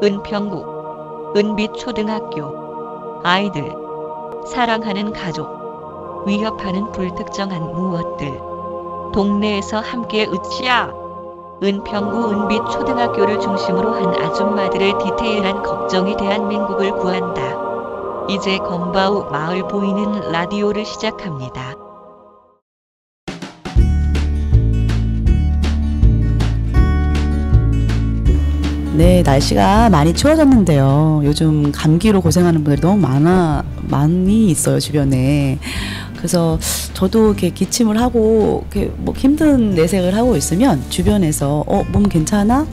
은평구 은빛초등학교. 아이들 사랑하는 가족, 위협하는 불특정한 무엇들. 동네에서 함께 으쌰. 은평구 은빛초등학교를 중심으로 한 아줌마들의 디테일한 걱정이 대한민국을 구한다. 이제 건바우 마을 보이는 라디오를 시작합니다. 네, 날씨가 많이 추워졌는데요. 요즘 감기로 고생하는 분들이 너무 많이 있어요, 주변에. 그래서 저도 이렇게 기침을 하고, 이렇게 뭐 힘든 내색을 하고 있으면 주변에서, 몸 괜찮아?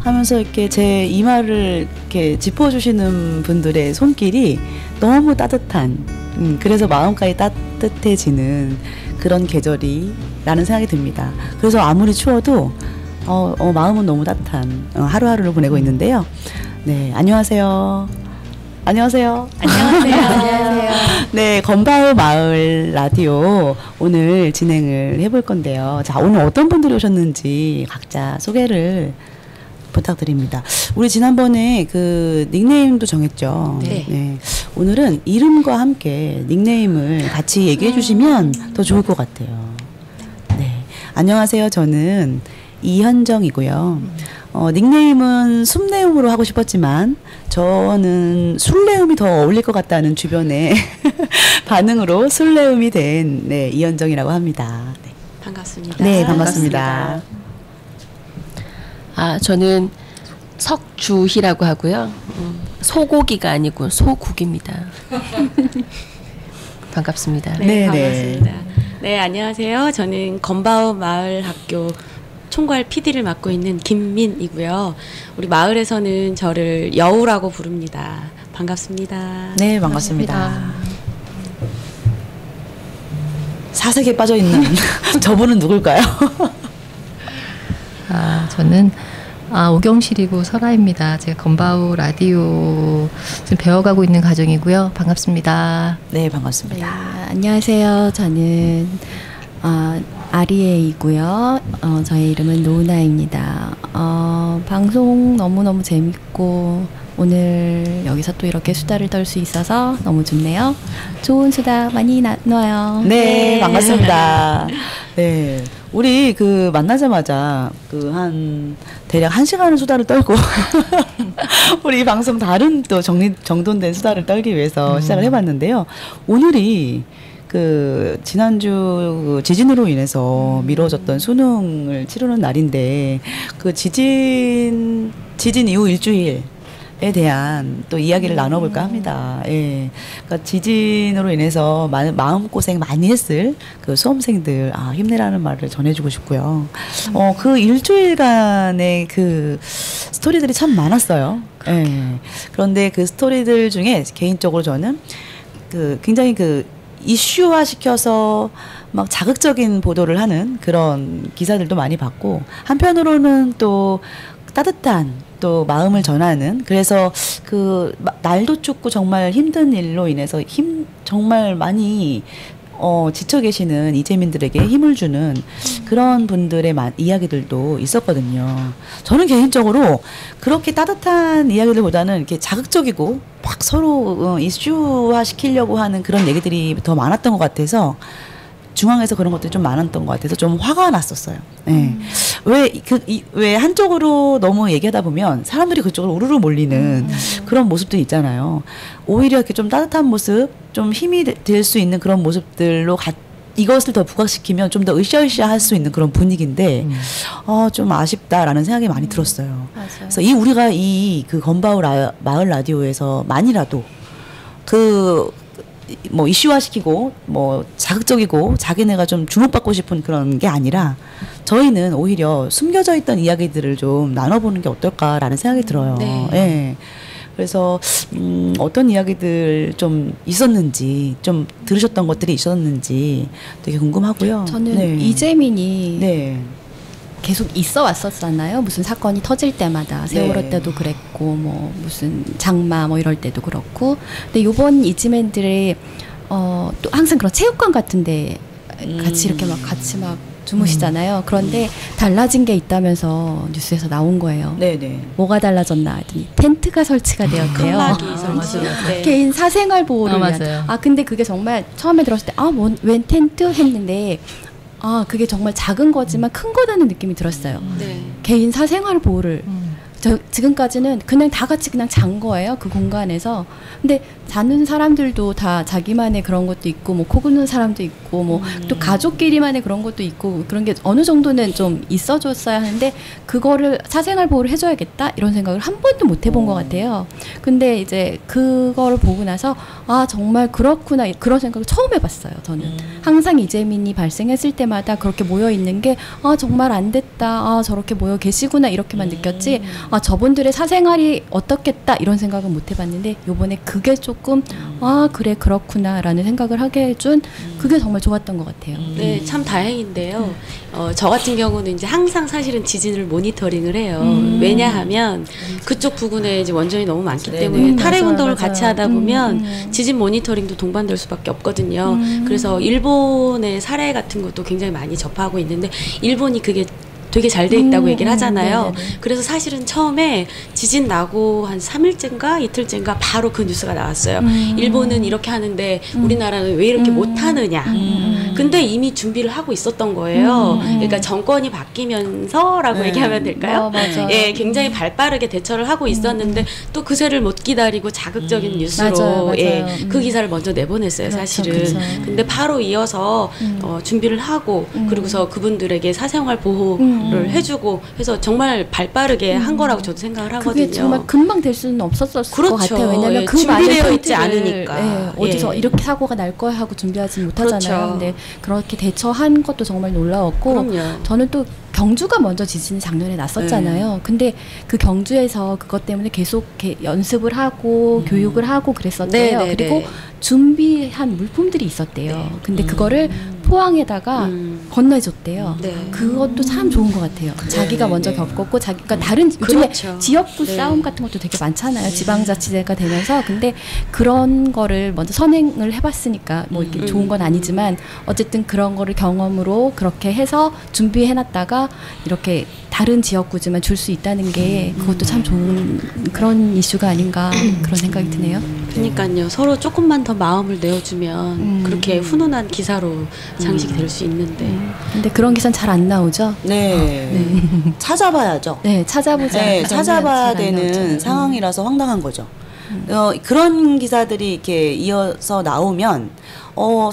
하면서 이렇게 제 이마를 이렇게 짚어주시는 분들의 손길이 너무 따뜻한, 그래서 마음까지 따뜻해지는 그런 계절이라는 생각이 듭니다. 그래서 아무리 추워도 마음은 너무 따뜻한 하루하루를 보내고 있는데요. 네, 안녕하세요. 안녕하세요. 안녕하세요. 안녕하세요. 네, 건바우 마을 라디오 오늘 진행을 해볼 건데요. 자, 오늘 어떤 분들이 오셨는지 각자 소개를 부탁드립니다. 우리 지난번에 그 닉네임도 정했죠. 네. 네. 오늘은 이름과 함께 닉네임을 같이 얘기해 주시면 더 좋을 것 같아요. 네. 안녕하세요. 저는 이현정이고요. 닉네임은 숨내음으로 하고 싶었지만 저는 술내음이 더 어울릴 것 같다는 주변의 반응으로 술내음이 된 이현정이라고 합니다. 네. 반갑습니다. 네, 반갑습니다. 저는 석주희라고 하고요. 소고기가 아니고 소국입니다. 반갑습니다. 네, 반갑습니다. 네, 안녕하세요. 저는 건바우 마을 학교 총괄 PD를 맡고 있는 김민이고요. 우리 마을에서는 저를 여우라고 부릅니다. 반갑습니다. 네, 반갑습니다. 사색에 빠져있는 저분은 누굴까요? 저는 오경실이고 설아입니다. 제가 건바우 라디오 지금 배워가고 있는 과정이고요. 반갑습니다. 네, 반갑습니다. 네, 안녕하세요. 저는 아리에이고요. 저의 이름은 노은아입니다. 방송 너무너무 재밌고 오늘 여기서 또 이렇게 수다를 떨 수 있어서 너무 좋네요. 좋은 수다 많이 나눠요. 네, 반갑습니다. 네, 우리 그 만나자마자 대략 1시간의 수다를 떨고 우리 방송 다른 또 정돈된 수다를 떨기 위해서 시작을 해봤는데요. 오늘이 그 지난주 지진으로 인해서 미뤄졌던 수능을 치르는 날인데 그 지진 이후 일주일에 대한 또 이야기를 나눠볼까 합니다. 예. 그러니까 지진으로 인해서 마음고생 많이 했을 그 수험생들, 힘내라는 말을 전해주고 싶고요. 그 일주일간의 그 스토리들이 참 많았어요. 예. 그런데 그 스토리들 중에 개인적으로 저는 굉장히 이슈화 시켜서 막 자극적인 보도를 하는 그런 기사들도 많이 봤고, 한편으로는 또 따뜻한 또 마음을 전하는, 그래서 날도 춥고 정말 힘든 일로 인해서 정말 많이 지쳐 계시는 이재민들에게 힘을 주는 그런 분들의 이야기들도 있었거든요. 저는 개인적으로 그렇게 따뜻한 이야기들보다는 이렇게 자극적이고 막 서로 이슈화 시키려고 하는 그런 얘기들이 더 많았던 것 같아서, 중앙에서 그런 것들이 좀 많았던 것 같아서 좀 화가 났었어요. 네. 왜 한쪽으로 너무 얘기하다 보면 사람들이 그쪽으로 우르르 몰리는 그런 모습들이 있잖아요. 오히려 이렇게 좀 따뜻한 모습, 좀 힘이 될 수 있는 그런 모습들로 이것을 더 부각시키면 좀 더 으쌰으쌰 할 수 있는 그런 분위기인데, 좀 아쉽다라는 생각이 많이 들었어요. 맞아요. 그래서 우리가 그 건바우 마을 라디오에서 만이라도 이슈화시키고 자극적이고 자기네가 좀 주목받고 싶은 그런 게 아니라, 저희는 오히려 숨겨져 있던 이야기들을 좀 나눠보는 게 어떨까라는 생각이 들어요. 네. 네. 그래서 어떤 이야기들 좀 있었는지, 좀 들으셨던 것들이 있었는지 되게 궁금하고요. 저는 이재민이 네. 계속 있어 왔었잖아요. 무슨 사건이 터질 때마다, 세월호 네. 때도 그랬고, 무슨 장마 이럴 때도 그렇고. 근데 요번 이지맨들의 또 항상 그런 체육관 같은데 같이 이렇게 같이 주무시잖아요. 그런데 달라진 게 있다면서 뉴스에서 나온 거예요. 네네. 뭐가 달라졌나 했더니 텐트가 설치가 되었대요. 칸막이 설치. 네. 개인 사생활 보호를 위한. 맞아요. 근데 그게 정말 처음에 들었을 때 웬 텐트 했는데 그게 정말 작은 거지만 큰 거라는 느낌이 들었어요. 네. 개인 사생활 보호를 지금까지는 그냥 다 같이 그냥 잔 거예요. 그 공간에서. 근데 자는 사람들도 다 자기만의 그런 것도 있고 뭐 코 고는 사람도 있고 뭐 또 가족끼리만의 그런 것도 있고 그런 게 어느 정도는 좀 있어줬어야 하는데 그거를 사생활 보호를 해줘야겠다 이런 생각을 한 번도 못 해본 것 같아요. 근데 이제 그걸 보고 나서 정말 그렇구나 그런 생각을 처음 해봤어요. 저는 항상 이재민이 발생했을 때마다 그렇게 모여 있는 게 정말 안 됐다. 저렇게 모여 계시구나 이렇게만 느꼈지. 저분들의 사생활이 어떻겠다 이런 생각은 못 해봤는데 요번에 그게 조금 그래 그렇구나라는 생각을 하게 해준 그게 정말 좋았던 것 같아요. 네, 참 다행인데요. 저 같은 경우는 이제 항상 사실은 지진을 모니터링을 해요. 왜냐하면 그쪽 부근에 이제 원전이 너무 많기 때문에 탈핵 운동을 같이 하다 보면 지진 모니터링도 동반될 수밖에 없거든요. 그래서 일본의 사례 같은 것도 굉장히 많이 접하고 있는데 일본이 그게 되게 잘 돼 있다고 얘기를 하잖아요. 그래서 사실은 처음에 지진 나고 한 3일째인가 이틀째인가 바로 그 뉴스가 나왔어요. 일본은 이렇게 하는데 우리나라는 왜 이렇게 못하느냐. 근데 이미 준비를 하고 있었던 거예요. 그러니까 정권이 바뀌면서라고 얘기하면 될까요? 맞아요. 예, 굉장히 발빠르게 대처를 하고 있었는데 또 그새를 못 기다리고 자극적인 뉴스로 맞아요. 그 기사를 먼저 내보냈어요. 사실은. 그렇죠. 근데 바로 이어서 준비를 하고 그리고서 그분들에게 사생활 보호를 해주고 해서 정말 발빠르게 한 거라고 저도 생각을 하거든요. 그게 정말 금방 될 수는 없었을 것 그렇죠. 같아요. 왜냐하면 예, 그 많은 준비되어 있지 포인트를, 않으니까. 어디서 이렇게 사고가 날 거야 하고 준비하지 못하잖아요. 그렇죠. 근데 그렇게 대처한 것도 정말 놀라웠고 그럼요. 저는 또 경주가 먼저 지진이 작년에 났었잖아요. 근데 그 경주에서 그것 때문에 계속 연습을 하고 교육을 하고 그랬었대요. 네, 네, 그리고 네. 준비한 물품들이 있었대요. 근데 그거를 포항에다가 건네줬대요. 네. 그것도 참 좋은 것 같아요. 자기가 먼저 겪었고 자기가 다른 요즘에 그렇죠. 지역구 네. 싸움 같은 것도 되게 많잖아요. 지방자치제가 되면서 근데 그런 거를 먼저 선행을 해봤으니까 뭐 이렇게 좋은 건 아니지만 어쨌든 그런 거를 경험으로 그렇게 해서 준비해놨다가 이렇게 다른 지역구지만 줄 수 있다는 게 그것도 참 좋은 그런 이슈가 아닌가 그런 생각이 드네요. 그러니까요. 서로 조금만 더 마음을 내어주면 그렇게 훈훈한 기사로 장식이 될 수 있는데. 근데 그런 기사는 잘 안 나오죠. 네. 찾아봐야죠. 네, 찾아보자. 네, 찾아봐야 잘안 되는 나오죠. 상황이라서 황당한 거죠. 그런 기사들이 이렇게 이어서 나오면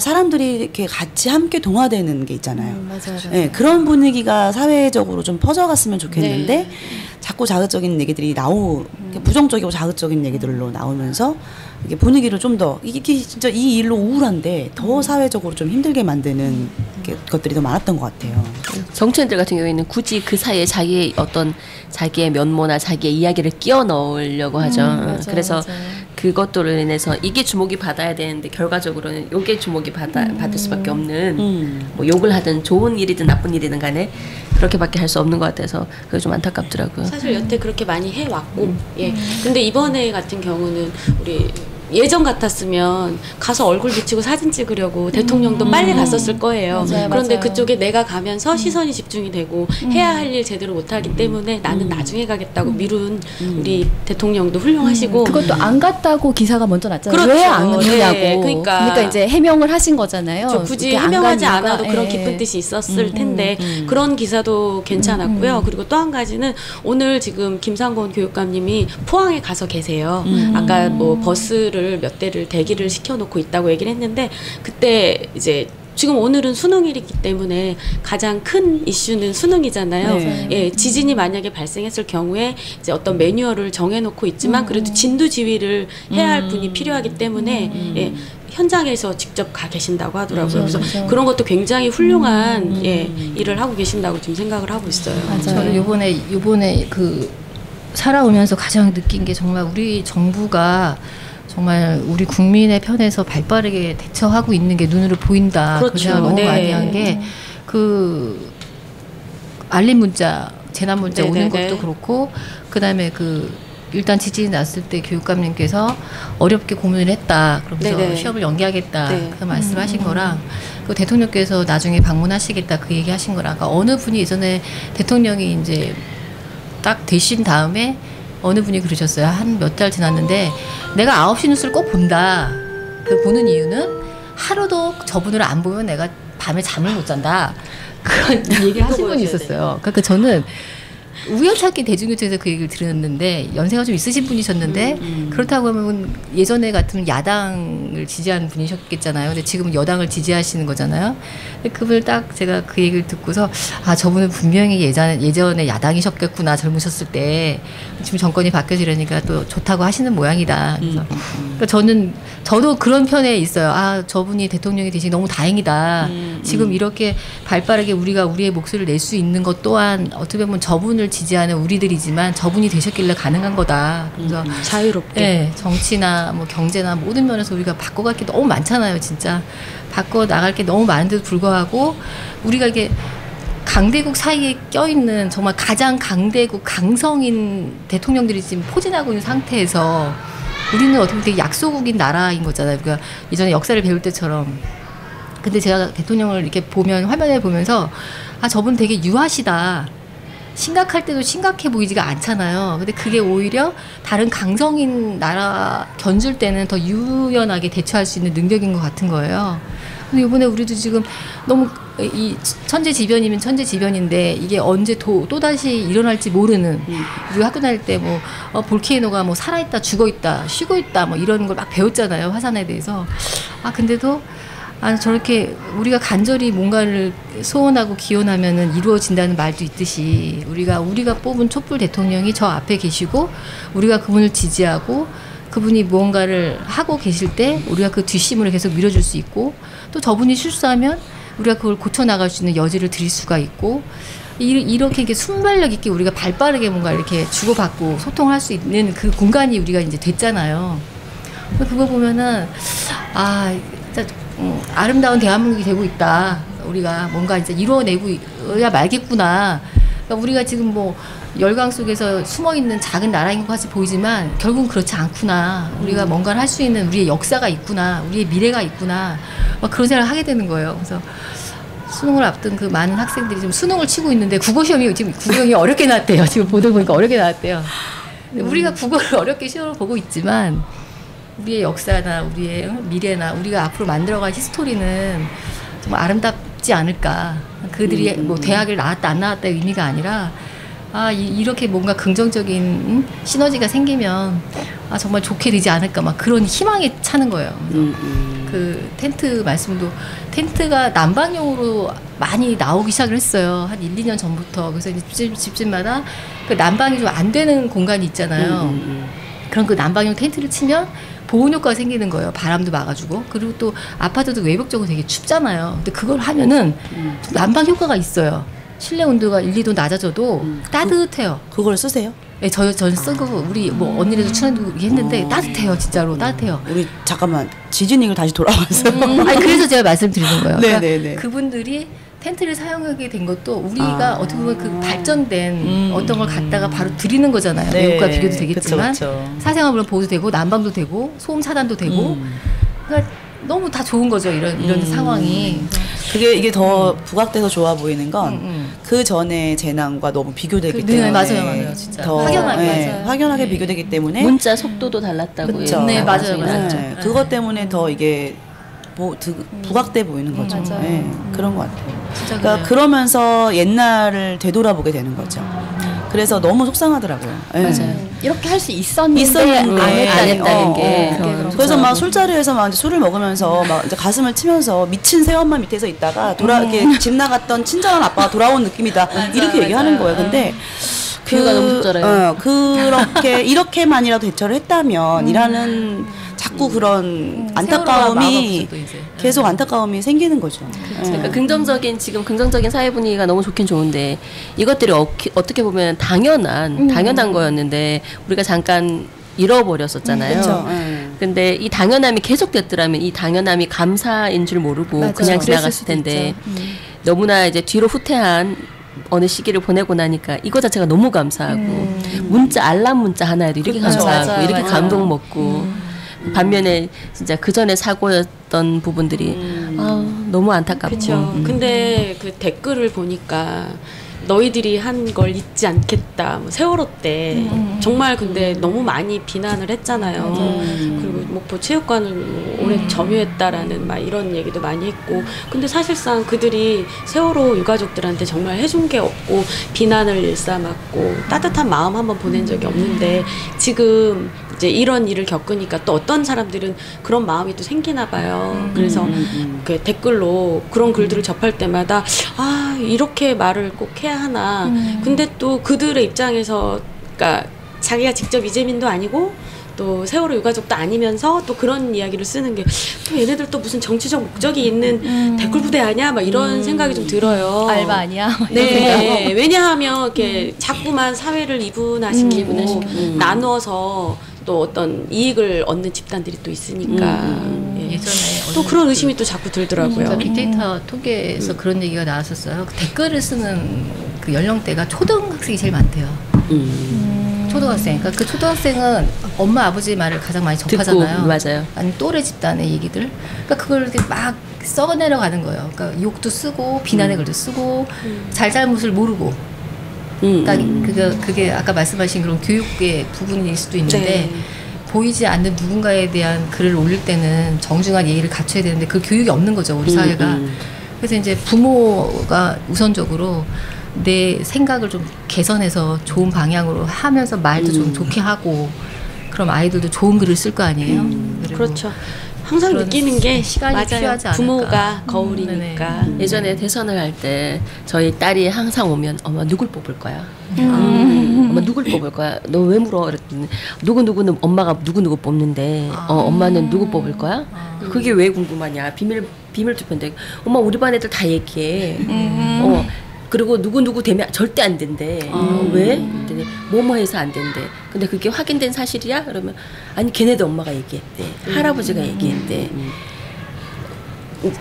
사람들이 이렇게 같이 함께 동화되는 게 있잖아요. 맞아요. 네, 그런 분위기가 사회적으로 좀 퍼져갔으면 좋겠는데 네. 자꾸 자극적인 얘기들이 부정적이고 자극적인 얘기들로 나오면서 이게 분위기를 좀 더 이게 진짜 이 일로 우울한데 더 사회적으로 좀 힘들게 만드는 것들이 더 많았던 것 같아요. 정치인들 같은 경우에는 굳이 그 사이에 자기의 면모나 자기의 이야기를 끼워 넣으려고 하죠. 맞아요, 그래서 맞아요. 그것들로 인해서 이게 주목이 받아야 되는데 결과적으로는 이게 주목이 받을 수밖에 없는 뭐 욕을 하든 좋은 일이든 나쁜 일이든 간에 그렇게밖에 할 수 없는 것 같아서 그게 좀 안타깝더라고요. 사실 여태 그렇게 많이 해왔고, 예. 근데 이번에 같은 경우는 우리 예전 같았으면 가서 얼굴 비치고 사진 찍으려고 대통령도 빨리 갔었을 거예요. 맞아요, 그런데 맞아요. 그쪽에 내가 가면서 시선이 집중이 되고 해야 할 일 제대로 못하기 때문에 나는 나중에 가겠다고 미룬 우리 대통령도 훌륭하시고 그것도 안 갔다고 기사가 먼저 났잖아요. 그렇죠. 왜 안 갔냐고. 네, 그러니까 이제 해명을 하신 거잖아요. 저 굳이 이렇게 안 해명하지 간 않아도 이유가, 그런 예. 깊은 뜻이 있었을 텐데 그런 기사도 괜찮았고요. 그리고 또 한 가지는 오늘 지금 김상곤 교육감님이 포항에 가서 계세요. 아까 뭐 버스를 몇 대를 대기를 시켜놓고 있다고 얘기를 했는데 그때 이제 지금 오늘은 수능일이기 때문에 가장 큰 이슈는 수능이잖아요. 네. 예, 지진이 만약에 발생했을 경우에 이제 어떤 매뉴얼을 정해놓고 있지만 그래도 진두지휘를 해야 할 분이 필요하기 때문에 예, 현장에서 직접 가 계신다고 하더라고요. 그래서 그런 것도 굉장히 훌륭한 예, 일을 하고 계신다고 지금 생각을 하고 있어요. 저는 요번에 그 살아오면서 가장 느낀 게 정말 우리 정부가 정말 우리 국민의 편에서 발빠르게 대처하고 있는 게 눈으로 보인다. 그렇죠. 그 생각 너무 네. 많이 한 게 그 알림 문자, 재난 문자 오는 네네네. 것도 그렇고 그다음에 그 일단 지진이 났을 때 교육감님께서 어렵게 고민을 했다. 그러면서 네네. 시험을 연기하겠다. 네. 그 말씀하신 거랑 그 대통령께서 나중에 방문하시겠다 그 얘기하신 거랑 그러니까 어느 분이 예전에 대통령이 이제 딱 되신 다음에 어느 분이 그러셨어요. 한 몇 달 지났는데 내가 9시 뉴스를 꼭 본다. 그 보는 이유는 하루도 저분을 안 보면 내가 밤에 잠을 못 잔다. 그런 얘기를 하신 분이 있었어요. 그러니까 저는 우연찮게 대중교통에서 그 얘기를 들었는데 연세가 좀 있으신 분이셨는데 그렇다고 하면 예전에 같으면 야당을 지지하는 분이셨겠잖아요. 근데 지금은 여당을 지지하시는 거잖아요. 근데 그분을 딱 제가 그 얘기를 듣고서 아 저분은 분명히 예전에 야당이셨겠구나 젊으셨을 때 지금 정권이 바뀌어지려니까 또 좋다고 하시는 모양이다. 그래서 그러니까 저도 그런 편에 있어요. 아 저분이 대통령이 되시니 너무 다행이다. 지금 이렇게 발빠르게 우리가 우리의 목소리를 낼 수 있는 것 또한 어떻게 보면 저분을 지지하는 우리들이지만 저분이 되셨길래 가능한 거다. 그래서 자유롭게. 네, 정치나 뭐 경제나 모든 면에서 우리가 바꿔갈 게 너무 많잖아요, 진짜. 바꿔 나갈 게 너무 많은데도 불구하고 우리가 이게 강대국 사이에 껴있는 정말 가장 강대국 강성인 대통령들이 지금 포진하고 있는 상태에서 우리는 어떻게 보면 되게 약소국인 나라인 거잖아요. 그러니까 예전에 역사를 배울 때처럼. 근데 제가 대통령을 이렇게 보면 화면에 보면서 아 저분 되게 유하시다. 심각할 때도 심각해 보이지가 않잖아요. 근데 그게 오히려 다른 강성인 나라 견줄 때는 더 유연하게 대처할 수 있는 능력인 것 같은 거예요. 근데 이번에 우리도 지금 너무 이 천재지변이면 천재지변인데 이게 언제 또다시 일어날지 모르는 우리 학교 다닐 때 뭐 볼케이노가 뭐 살아있다 죽어있다 쉬고있다 뭐 이런 걸 막 배웠잖아요. 화산에 대해서. 아 근데도 아 저렇게 우리가 간절히 뭔가를 소원하고 기원하면은 이루어진다는 말도 있듯이 우리가 뽑은 촛불 대통령이 저 앞에 계시고 우리가 그분을 지지하고 그분이 무언가를 하고 계실 때 우리가 그 뒷심을 계속 밀어줄 수 있고 또 저분이 실수하면 우리가 그걸 고쳐나갈 수 있는 여지를 드릴 수가 있고 이렇게 순발력 있게 우리가 발빠르게 뭔가 이렇게 주고받고 소통할 수 있는 그 공간이 우리가 이제 됐잖아요. 그거 보면은 아 진짜 아름다운 대한민국이 되고 있다. 우리가 뭔가 이제 이루어내고야 말겠구나. 그러니까 우리가 지금 뭐 열강 속에서 숨어있는 작은 나라인 것 같이 보이지만 결국은 그렇지 않구나. 우리가 뭔가를 할 수 있는 우리의 역사가 있구나. 우리의 미래가 있구나. 막 그런 생각을 하게 되는 거예요. 그래서 수능을 앞둔 그 많은 학생들이 지금 수능을 치고 있는데 국어시험이 지금 국영이 어렵게 나왔대요. 지금 보도 보니까 어렵게 나왔대요. 우리가 국어를 어렵게 시험을 보고 있지만 우리의 역사나 우리의 미래나 우리가 앞으로 만들어갈 히스토리는 정말 아름답지 않을까. 그들이 뭐 대학을 나왔다 안 나왔다의 의미가 아니라 아 이렇게 뭔가 긍정적인 시너지가 생기면 아 정말 좋게 되지 않을까 막 그런 희망에 차는 거예요. 그 텐트 말씀도 텐트가 난방용으로 많이 나오기 시작을 했어요. 한 1, 2년 전부터. 그래서 이제 집집마다 그 난방이 좀 안 되는 공간이 있잖아요. 그럼 그 난방용 텐트를 치면 보온 효과가 생기는 거예요. 바람도 막아주고. 그리고 또 아파트도 외벽적으로 되게 춥잖아요. 근데 그걸 하면은 난방 효과가 있어요. 실내 온도가 1, 2도 낮아져도 따뜻해요. 그걸 쓰세요? 네, 전 쓰고 우리 뭐 언니네도 추천해주고 했는데 따뜻해요. 진짜로 따뜻해요. 우리 잠깐만 지진 얘기를 다시 돌아왔어요. 아니 그래서 제가 말씀드리는 거예요. 그러니까 네네네. 그분들이 텐트를 사용하게 된 것도 우리가 어떻게 보면 그 발전된 어떤 걸 갖다가 바로 드리는 거잖아요. 네. 외국과 비교도 되겠지만 그쵸. 사생활 물론 보호도 되고 난방도 되고 소음 차단도 되고 그러니까 너무 다 좋은 거죠. 이런 상황이. 그게 이게 더 부각돼서 좋아 보이는 건 그 전에 재난과 너무 비교되기 때문에 맞아요. 진짜 더 확연하게 확연하게 비교되기 때문에 문자 속도도 달랐다고 그쵸. 네, 맞아요. 네, 그것 때문에 더 이게 부각돼 보이는 거죠. 맞아요. 네, 그런 것 같아요. 진짜 그러니까 그러면서 옛날을 되돌아보게 되는 거죠. 그래서 너무 속상하더라고요. 네. 맞아요. 이렇게 할 수 있었는데 있었는데 안 했다는 게 그래서 막 술자리에서 막 이제 술을 먹으면서 막 이제 가슴을 치면서 미친 새엄마 밑에서 있다가 이렇게 집 나갔던 친절한 아빠가 돌아온 느낌이다 이렇게 얘기하는 거예요. 근데 비유가 너무 적절해요. 그렇게 이렇게만이라도 대처를 했다면 이라는 자꾸 그런 안타까움이 계속 안타까움이 생기는 거죠. 그러니까 지금 긍정적인 사회 분위기가 너무 좋긴 좋은데 이것들이 어떻게 보면 당연한 거였는데 우리가 잠깐 잃어버렸었잖아요. 그렇죠. 근데 이 당연함이 계속됐더라면 이 당연함이 감사인 줄 모르고 그냥 지나갔을 텐데 너무나 이제 뒤로 후퇴한 어느 시기를 보내고 나니까 이거 자체가 너무 감사하고 문자 알람 문자 하나에도 이렇게 그렇죠. 감사하고 맞아요, 이렇게 맞아요. 감동 먹고 반면에 진짜 그 전에 사고였던 부분들이 너무 안타깝고 그렇죠. 근데 그 댓글을 보니까 너희들이 한 걸 잊지 않겠다. 뭐 세월호 때 정말 근데 너무 많이 비난을 했잖아요. 그리고 목포 체육관을 뭐 오래 점유했다라는 막 이런 얘기도 많이 했고. 근데 사실상 그들이 세월호 유가족들한테 정말 해준 게 없고 비난을 일삼았고 따뜻한 마음 한번 보낸 적이 없는데 지금 이제 이런 일을 겪으니까 또 어떤 사람들은 그런 마음이 또 생기나 봐요. 그래서 그 댓글로 그런 글들을 접할 때마다 아 이렇게 말을 꼭 해야 하나. 근데 또 그들의 입장에서 그러니까 자기가 직접 이재민도 아니고 또 세월호 유가족도 아니면서 또 그런 이야기를 쓰는 게 또 얘네들 또 무슨 정치적 목적이 있는 댓글 부대 아니야? 막 이런 생각이 좀 들어요. 알바 아니야? 네, 왜냐하면 이렇게 자꾸만 사회를 이분화시키고 나누어서 또 어떤 이익을 얻는 집단들이 또 있으니까 예. 예전에 또 그런 의심이 또 자꾸 들더라고요. 그 빅데이터 통계에서 그런 얘기가 나왔었어요. 그 댓글을 쓰는 그 연령대가 초등학생이 제일 많대요. 초등학생. 그러니까 그 초등학생은 엄마 아버지 말을 가장 많이 접하잖아요. 듣고, 맞아요. 아니 또래 집단의 얘기들. 그러니까 그걸 이렇게 막 썩어내려 가는 거예요. 그러니까 욕도 쓰고 비난의 글도 쓰고 잘잘못을 모르고. 그러니까 그게 아까 말씀하신 그런 교육의 부분일 수도 있는데 네. 보이지 않는 누군가에 대한 글을 올릴 때는 정중한 예의를 갖춰야 되는데 그 교육이 없는 거죠, 우리 사회가. 그래서 이제 부모가 우선적으로 내 생각을 좀 개선해서 좋은 방향으로 하면서 말도 좀 좋게 하고 그럼 아이들도 좋은 글을 쓸 거 아니에요. 그리고 그렇죠. 항상 그런 느끼는 게 시간이 맞아요. 필요하지 않을까. 부모가 거울이니까. 예전에 대선을 할 때 저희 딸이 항상 오면 엄마 누굴 뽑을 거야? 엄마 누굴 뽑을 거야? 너 왜 물어? 그랬더니 누구누구는 엄마가 누구누구 뽑는데 엄마는 누구 뽑을 거야? 그게 왜 궁금하냐? 비밀 투표인데 엄마 우리 반 애들 다 얘기해. 그리고 누구누구 되면 절대 안 된대. 왜? 그랬더니 뭐뭐 해서 안 된대. 근데 그게 확인된 사실이야? 그러면 아니 걔네들 엄마가 얘기했대. 할아버지가 얘기했대.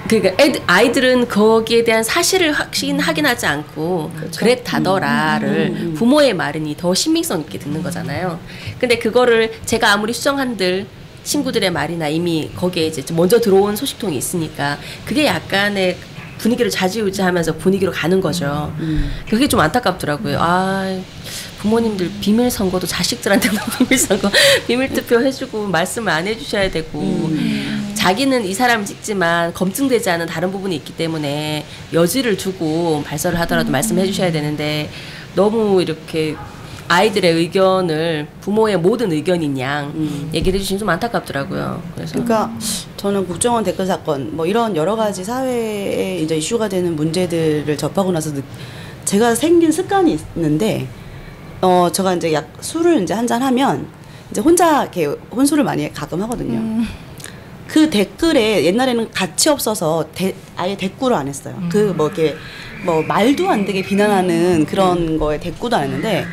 그러니까 아이들은 거기에 대한 사실을 확인하지 않고 그랬다더라를 부모의 말은이 더 신빙성 있게 듣는 거잖아요. 근데 그거를 제가 아무리 수정한들 친구들의 말이나 이미 거기에 이제 먼저 들어온 소식통이 있으니까 그게 약간의 분위기를 좌지우지하면서 분위기로 가는 거죠. 그게 좀 안타깝더라고요. 아 부모님들 비밀 선거도 자식들한테만 비밀 선거, 비밀 투표 해주고 말씀을 안 해주셔야 되고 자기는 이 사람 찍지만 검증되지 않은 다른 부분이 있기 때문에 여지를 두고 발설을 하더라도 말씀해 주셔야 되는데 너무 이렇게 아이들의 의견을 부모의 모든 의견인 양 얘기를 해주시면 좀 안타깝더라고요. 그래서 그러니까 저는 국정원 댓글 사건 뭐 이런 여러 가지 사회에 이제 이슈가 되는 문제들을 접하고 나서 제가 생긴 습관이 있는데 제가 이제 술을 이제 한잔 하면 이제 혼자 이렇게 혼술을 많이 가끔 하거든요. 그 댓글에 옛날에는 가치 없어서 아예 대꾸를 안 했어요. 그 뭐 이렇게 뭐 말도 안 되게 비난하는 그런 거에 대꾸도 안 했는데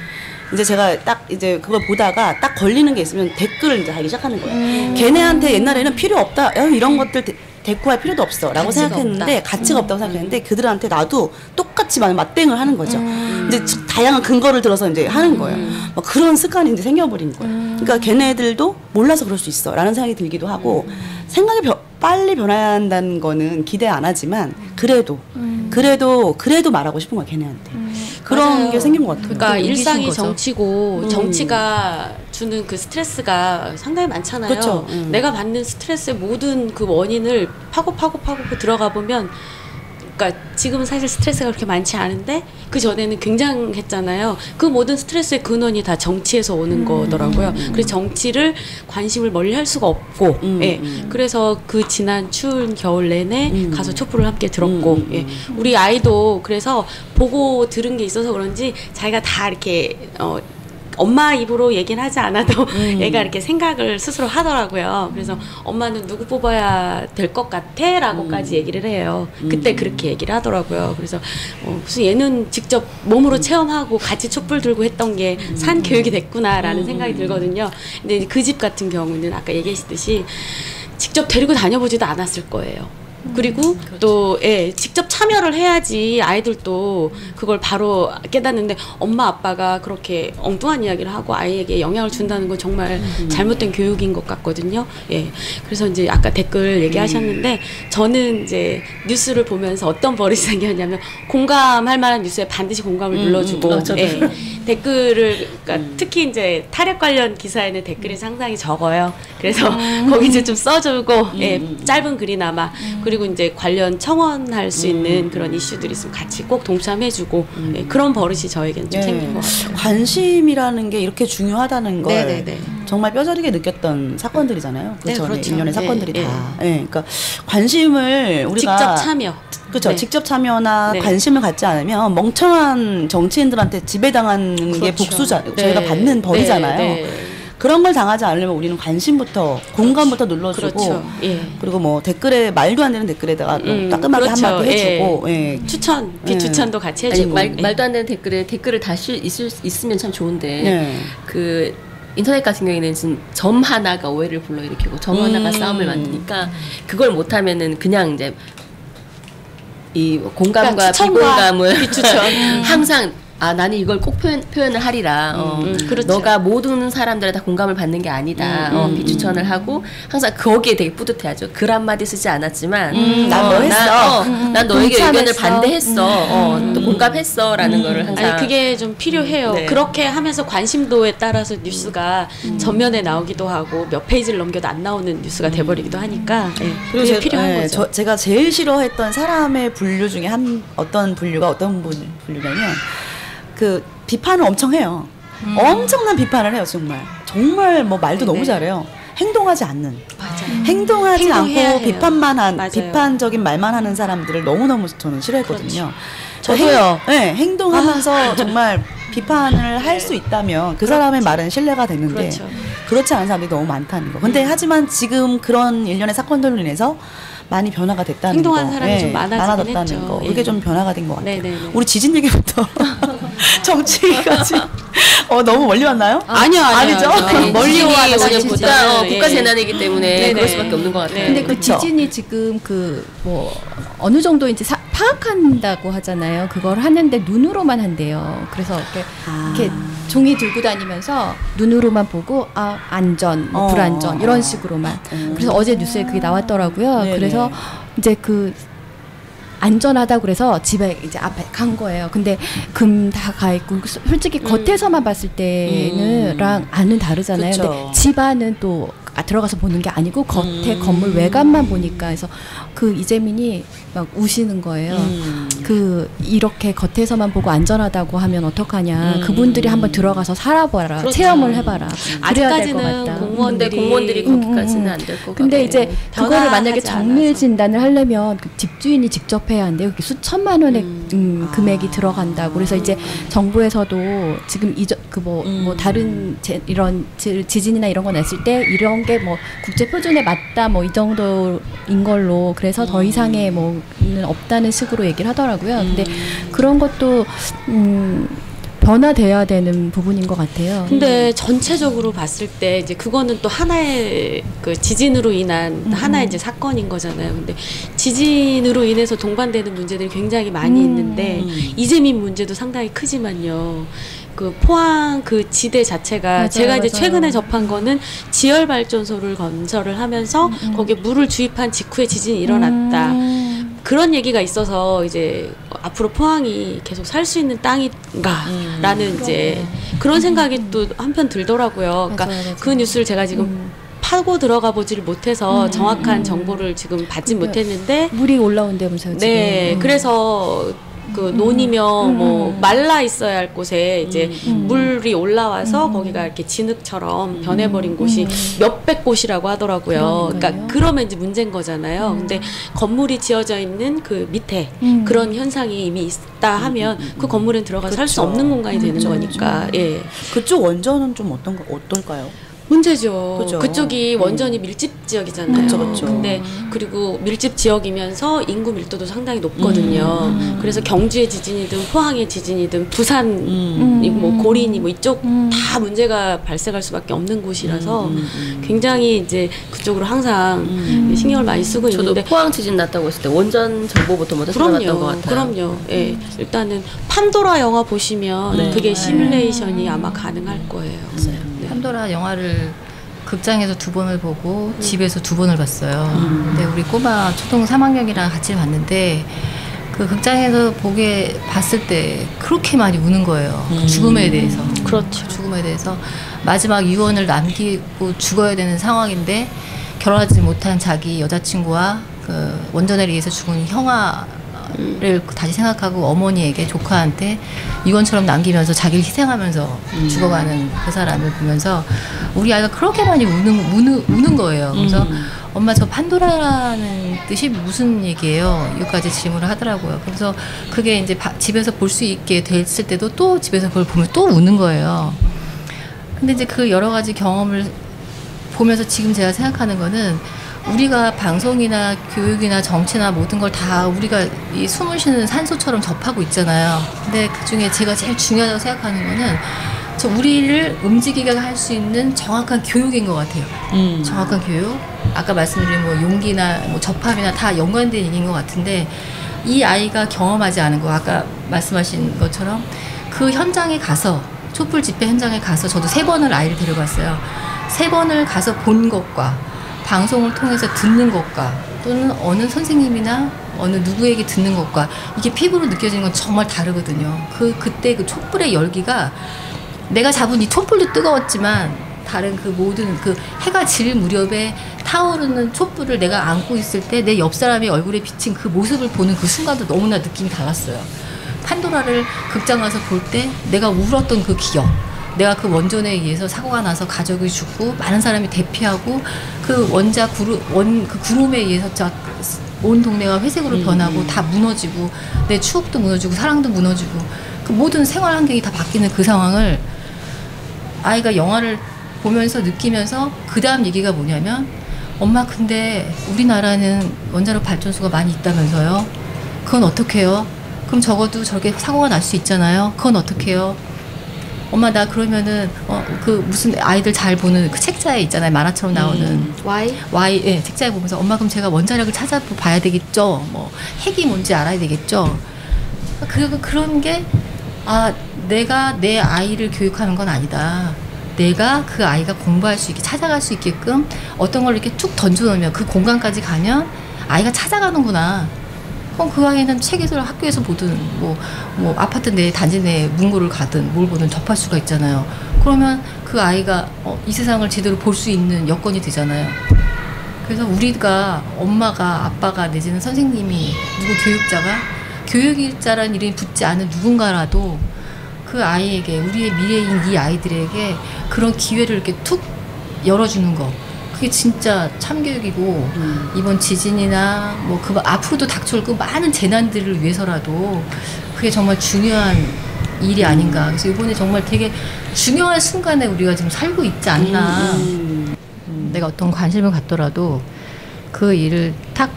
이제 제가 딱 이제 그걸 보다가 딱 걸리는 게 있으면 댓글을 이제 하기 시작하는 거예요. 걔네한테 옛날에는 필요 없다. 이런 것들 대꾸할 필요도 없어 라고 생각했는데 가치가 없다고 생각했는데 그들한테 나도 똑같이 맞대응을 하는 거죠. 이제 다양한 근거를 들어서 이제 하는 거예요. 막 그런 습관이 이제 생겨버린 거예요. 그러니까 걔네들도 몰라서 그럴 수 있어 라는 생각이 들기도 하고 생각이 빨리 변해야 한다는 거는 기대 안 하지만 그래도 말하고 싶은 거야 걔네한테. 그런 맞아요. 게 생긴 것 같아요. 그러니까 일상이 거죠. 정치고 정치가 주는 그 스트레스가 상당히 많잖아요. 그렇죠. 내가 받는 스트레스의 모든 그 원인을 파고 들어가 보면 그러니까 지금은 사실 스트레스가 그렇게 많지 않은데 그 전에는 굉장했잖아요. 그 모든 스트레스의 근원이 다 정치에서 오는 거더라고요. 그래서 정치를 관심을 멀리할 수가 없고, 예. 그래서 그 지난 추운 겨울 내내 가서 촛불을 함께 들었고, 예. 우리 아이도 그래서 보고 들은 게 있어서 그런지 자기가 다 이렇게 엄마 입으로 얘기는 하지 않아도 얘가 이렇게 생각을 스스로 하더라고요. 그래서 엄마는 누구 뽑아야 될 것 같아? 라고까지 얘기를 해요. 그때 그렇게 얘기를 하더라고요. 그래서 무슨 얘는 직접 몸으로 체험하고 같이 촛불 들고 했던 게 산 교육이 됐구나라는 생각이 들거든요. 근데 그 집 같은 경우는 아까 얘기하셨듯이 직접 데리고 다녀보지도 않았을 거예요. 그리고 또 직접 참여를 해야지 아이들도 그걸 바로 깨닫는데 엄마 아빠가 그렇게 엉뚱한 이야기를 하고 아이에게 영향을 준다는 건 정말 잘못된 교육인 것 같거든요. 예. 그래서 이제 아까 댓글 얘기하셨는데 저는 이제 뉴스를 보면서 어떤 버릇이 생겼냐면 공감할 만한 뉴스에 반드시 공감을 눌러주고 댓글을 그러니까 특히 이제 탈핵 관련 기사에는 댓글이 상당히 적어요. 그래서 거기 이제 좀 써주고 짧은 글이나마 그리고 이제 관련 청원할 수 있는 그런 이슈들이 있으면 같이 꼭 동참해주고 그런 버릇이 저에게는 좀 생긴 것 같아요. 관심이라는 게 이렇게 중요하다는 걸 네네네. 정말 뼈저리게 느꼈던 사건들이잖아요. 그 네, 전에 그렇죠. 일련의 사건들이 네, 다. 그러니까 관심을 우리가 직접 참여. 그렇죠. 네. 직접 참여나 네. 관심을 갖지 않으면 멍청한 정치인들한테 지배당하는 게 그렇죠. 복수자 네. 저희가 받는 벌이잖아요. 네, 네. 그런 걸 당하지 않으려면 우리는 관심부터 공감부터 눌러주고 그렇죠. 예. 그리고 뭐 댓글에 말도 안 되는 댓글에다가 또 따끔하게 그렇죠. 한마디 해주고 추천, 비추천도 같이 아니, 해주고 말도 안 되는 댓글을 다시 있으면 참 좋은데 네. 그 인터넷 같은 경우에는 지금 점 하나가 오해를 불러일으키고 점 하나가 싸움을 만드니까 그걸 못하면은 그냥 이제 이 공감과 그러니까 추천과 비공감을 비추천. 항상 나는 이걸 꼭 표현을 하리라. 그렇죠. 너가 모든 사람들에 다 공감을 받는 게 아니다. 비추천을 하고 항상 거기에 되게 뿌듯해하죠. 글 한마디 쓰지 않았지만 난 뭐 했어. 난 너에게 동참했어. 의견을 반대했어. 또 공감했어라는 거를 항상 아니 그게 좀 필요해요. 네. 그렇게 하면서 관심도에 따라서 뉴스가 전면에 나오기도 하고 몇 페이지를 넘겨도 안 나오는 뉴스가 돼버리기도 하니까 그게 필요한 거죠. 제가 제일 싫어했던 사람의 분류 중에 어떤 분류냐면 그 비판을 엄청 해요. 엄청난 비판을 해요. 정말 뭐 말도 너무 잘해요. 행동하지 않는. 맞아요. 행동하지 행동해야 않고 해요. 비판만 맞아요. 비판적인 말만 하는 사람들을 너무너무 저는 싫어했거든요. 저도요. 행동하면서 정말 비판을 할 수 있다면 그 사람의 말은 신뢰가 되는데 그렇죠. 그렇지 않은 사람들이 너무 많다는 거. 근데 하지만 지금 그런 일련의 사건들로 인해서 많이 변화가 됐다는 거. 행동하는 사람이 좀 많아지긴 했죠. 거. 그게 좀 변화가 된 것 같아요. 네네네. 우리 지진 얘기부터 정치까지 너무 멀리 왔나요? 아니요. 아니죠? 멀리 와서 오늘 진짜. 국가 재난이기 때문에 네네. 그럴 수밖에 없는 것 같아요. 네. 근데 그 그쵸. 지진이 지금 뭐 어느 정도 이제 파악한다고 하잖아요. 그걸 하는데 눈으로만 한대요. 그래서 이렇게 종이 들고 다니면서 눈으로만 보고 안전, 불안전 이런 식으로만. 그래서 어제 뉴스에 그게 나왔더라고요. 네네. 그래서 이제 그 안전하다고 그래서 집에 이제 앞에 간 거예요. 근데 금 다 가 있고 솔직히 겉에서만 봤을 때는랑 안은 다르잖아요. 그쵸. 근데 집 안은 또 들어가서 보는 게 아니고 겉에 건물 외관만 보니까 해서 그 이재민이 막 우시는 거예요. 이렇게 겉에서만 보고 안전하다고 하면 어떡하냐. 그분들이 한번 들어가서 살아봐라. 그렇죠. 체험을 해봐라. 그래야 될 것 아직까지는 같다. 근데 공무원들이 거기까지는 안 될 것 같아요. 근데 이제 그거를 만약에 변화하지 정밀 않아서. 진단을 하려면 그 집주인이 직접 해야 한대요. 그게 수천만 원의 금액이 들어간다고. 그래서 이제 정부에서도 지금 뭐 다른 이런 지진이나 이런 거 냈을 때 이런 게 뭐 국제 표준에 맞다 뭐 이 정도인 걸로 그래서 더 이상의 뭐는 없다는 식으로 얘기를 하더라고요. 근데 그런 것도 변화돼야 되는 부분인 것 같아요. 근데 전체적으로 봤을 때 이제 그거는 또 하나의 그 지진으로 인한 하나의 이제 사건인 거잖아요. 근데 지진으로 인해서 동반되는 문제들이 굉장히 많이 있는데 이재민 문제도 상당히 크지만요. 그 포항 그 지대 자체가 맞아요, 제가 이제 맞아요. 최근에 접한 거는 지열 발전소를 건설을 하면서 거기에 물을 주입한 직후에 지진이 일어났다. 그런 얘기가 있어서 이제 앞으로 포항이 계속 살 수 있는 땅인가라는 이제 그런 생각이 또 한편 들더라고요. 그러니까 맞아요. 그 뉴스를 제가 지금 파고 들어가 보지를 못해서 정확한 정보를 지금 받지 못했는데 물이 올라온다면서요. 네, 지금. 그래서 그 논이며 뭐 말라 있어야 할 곳에 이제 물이 올라와서 거기가 이렇게 진흙처럼 변해버린 곳이 몇백 곳이라고 하더라고요. 그러니까요. 그러니까 그러면 이제 문제인 거잖아요. 근데 건물이 지어져 있는 그 밑에 그런 현상이 이미 있다 하면 그 건물엔 들어가서 살 수 그쵸. 없는 공간이 되는 거니까. 예. 그쪽 원전은 좀 어떨까요? 문제죠. 그죠. 그쪽이 원전이 밀집 지역이잖아요. 그쵸, 그쵸. 근데 그리고 밀집 지역이면서 인구 밀도도 상당히 높거든요. 그래서 경주의 지진이든 포항의 지진이든 부산, 뭐 고린이 뭐 이쪽 다 문제가 발생할 수밖에 없는 곳이라서 굉장히 이제 그쪽으로 항상 신경을 많이 쓰고 저도 있는데. 포항 지진 났다고 했을 때 원전 정보부터 먼저 찾아봤던 것 같아요. 그럼요. 예. 일단은 판도라 영화 보시면 네. 그게 시뮬레이션이 아마 가능할 거예요. 네. 판도라 영화를 극장에서 2번을 보고 집에서 2번을 봤어요. 근데 우리 꼬마 초등 3학년이랑 같이 봤는데 그 극장에서 봤을 때 그렇게 많이 우는 거예요. 그 죽음에 대해서. 그렇죠. 죽음에 대해서 마지막 유언을 남기고 죽어야 되는 상황인데 결혼하지 못한 자기 여자친구와 그 원전에 의해서 죽은 형아를 다시 생각하고 어머니에게 조카한테 유언처럼 남기면서 자기를 희생하면서 죽어가는 그 사람을 보면서 우리 아이가 그렇게 많이 우는 거예요. 그래서 엄마 저 판도라라는 뜻이 무슨 얘기예요? 이것까지 질문을 하더라고요. 그래서 그게 이제 집에서 볼 수 있게 됐을 때도 또 집에서 그걸 보면 또 우는 거예요. 근데 이제 그 여러 가지 경험을 보면서 지금 제가 생각하는 거는 우리가 방송이나 교육이나 정치나 모든 걸 다 우리가 이 숨을 쉬는 산소처럼 접하고 있잖아요. 근데 그중에 제가 제일 중요하다고 생각하는 거는 우리를 움직이게 할 수 있는 정확한 교육인 것 같아요. 정확한 교육. 아까 말씀드린 뭐 용기나 뭐 접함이나 다 연관된 얘기인 것 같은데 이 아이가 경험하지 않은 거 아까 말씀하신 것처럼 그 현장에 가서 촛불 집회 현장에 가서 저도 3번을 아이를 데려갔어요. 3번을 가서 본 것과 방송을 통해서 듣는 것과 또는 어느 선생님이나 어느 누구에게 듣는 것과 이게 피부로 느껴지는 건 정말 다르거든요. 그때 그 촛불의 열기가 내가 잡은 이 촛불도 뜨거웠지만 다른 그 모든 그 해가 질 무렵에 타오르는 촛불을 내가 안고 있을 때 내 옆 사람의 얼굴에 비친 그 모습을 보는 그 순간도 너무나 느낌이 달랐어요. 판도라를 극장 가서 볼 때 내가 울었던 그 기억, 내가 그 원전에 의해서 사고가 나서 가족이 죽고 많은 사람이 대피하고 그 그 구름에 의해서 온 동네가 회색으로 변하고 다 무너지고 내 추억도 무너지고 사랑도 무너지고 그 모든 생활 환경이 다 바뀌는 그 상황을 아이가 영화를 보면서 느끼면서 그 다음 얘기가 뭐냐면 엄마 근데 우리나라는 원자력 발전소가 많이 있다면서요? 그건 어떡해요? 그럼 적어도 저렇게 사고가 날 수 있잖아요. 그건 어떡해요? 엄마 나 그러면은 그 무슨 아이들 잘 보는 그 책자에 있잖아요. 만화처럼 나오는 Y 예, 책자에 보면서 엄마 그럼 제가 원자력을 찾아봐야 되겠죠. 뭐 핵이 뭔지 알아야 되겠죠. 그런 게 내가 내 아이를 교육하는 건 아니다. 내가 그 아이가 공부할 수 있게 찾아갈 수 있게끔 어떤 걸 이렇게 툭 던져놓으면 그 공간까지 가면 아이가 찾아가는구나. 그럼 그 아이는 책에서 학교에서 보든 뭐 아파트 내 단지 내 문고를 가든 뭘 보든 접할 수가 있잖아요. 그러면 그 아이가 이 세상을 제대로 볼 수 있는 여건이 되잖아요. 그래서 우리가 엄마가 아빠가 내지는 선생님이 누구 교육자가 교육일자라는 이름이 붙지 않은 누군가라도 그 아이에게 우리의 미래인 이 아이들에게 그런 기회를 이렇게 툭 열어주는 거 그게 진짜 참교육이고 이번 지진이나 뭐 그 앞으로도 닥쳐올 그 많은 재난들을 위해서라도 그게 정말 중요한 일이 아닌가. 그래서 이번에 정말 되게 중요한 순간에 우리가 지금 살고 있지 않나. 내가 어떤 관심을 갖더라도 그 일을 딱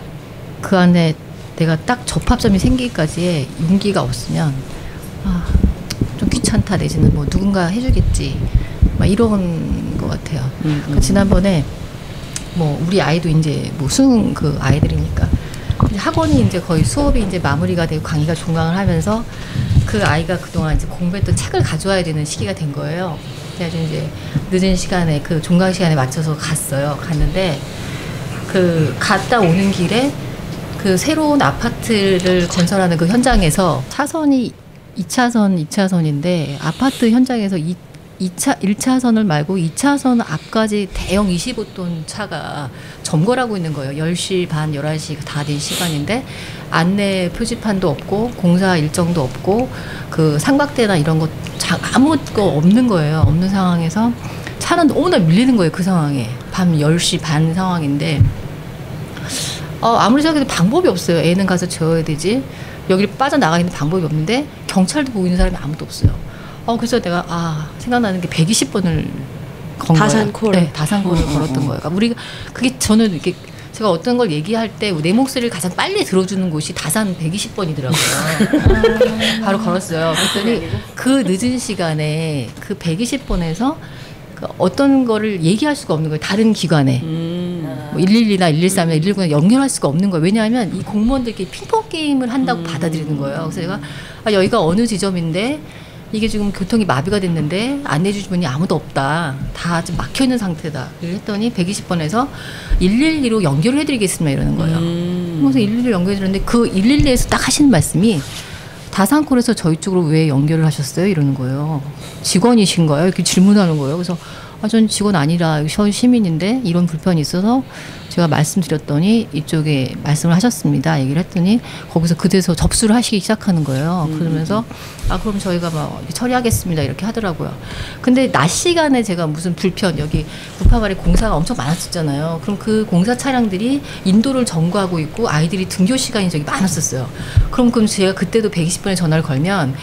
그 안에 내가 딱 접합점이 생기기까지의 용기가 없으면 좀 귀찮다 내지는 뭐 누군가 해주겠지 막 이런 것 같아요. 그 지난번에 뭐 우리 아이도 이제 뭐 수능 그 아이들이니까 이제 학원이 이제 거의 수업이 이제 마무리가 되고 강의가 종강을 하면서 그 아이가 그동안 이제 공부했던 책을 가져와야 되는 시기가 된 거예요. 그래서 이제 늦은 시간에 그 종강 시간에 맞춰서 갔는데 그 갔다 오는 길에 그 새로운 아파트를 건설하는 그 현장에서 차선이 2차선인데 아파트 현장에서 1차선을 말고 2차선 앞까지 대형 25톤 차가 점거하고 있는 거예요. 10시 반, 11시 다 된 시간인데 안내 표지판도 없고 공사 일정도 없고 그 삼각대나 이런 거 아무것도 없는 거예요. 없는 상황에서 차는 너무나 밀리는 거예요. 그 상황에. 밤 10시 반 상황인데 아무리 생각해도 방법이 없어요. 애는 가서 재워야 되지. 여기를 빠져나가 있는 방법이 없는데 경찰도 보이는 사람이 아무도 없어요. 그래서 내가 생각나는 게 120번을 건 다산콜. 거예요. 네, 다산콜을 걸었던 거예요. 그러니까 우리가 그게 저는 이렇게 제가 어떤 걸 얘기할 때 내 목소리를 가장 빨리 들어주는 곳이 다산 120번이더라고요. 바로 걸었어요. 그랬더니 그 늦은 시간에 그 120번에서 그 어떤 거를 얘기할 수가 없는 거예요. 다른 기관에. 뭐 112나 113이나 119나 연결할 수가 없는 거예요. 왜냐하면 이 공무원들끼리 핑퐁 게임을 한다고 받아들이는 거예요. 그래서 제가 여기가 어느 지점인데 이게 지금 교통이 마비가 됐는데 안내해주신 분이 아무도 없다. 다 지금 막혀있는 상태다. 했더니 120번에서 112로 연결을 해드리겠습니다. 이러는 거예요. 그래서 112로 연결해드렸는데 그 112에서 딱 하시는 말씀이 다산콜에서 저희 쪽으로 왜 연결을 하셨어요? 이러는 거예요. 직원이신 거예요? 이렇게 질문하는 거예요. 그래서 전 직원 아니라 서울 시민인데 이런 불편이 있어서 제가 말씀드렸더니 이쪽에 말씀을 하셨습니다. 얘기를 했더니 거기서 그대서 접수를 하시기 시작하는 거예요. 그러면서 그럼 저희가 뭐 처리하겠습니다. 이렇게 하더라고요. 근데 낮 시간에 제가 무슨 불편 여기 구파발에 공사가 엄청 많았었잖아요. 그럼 그 공사 차량들이 인도를 점거하고 있고 아이들이 등교 시간이 저기 많았었어요. 그럼 제가 그때도 120번에 전화를 걸면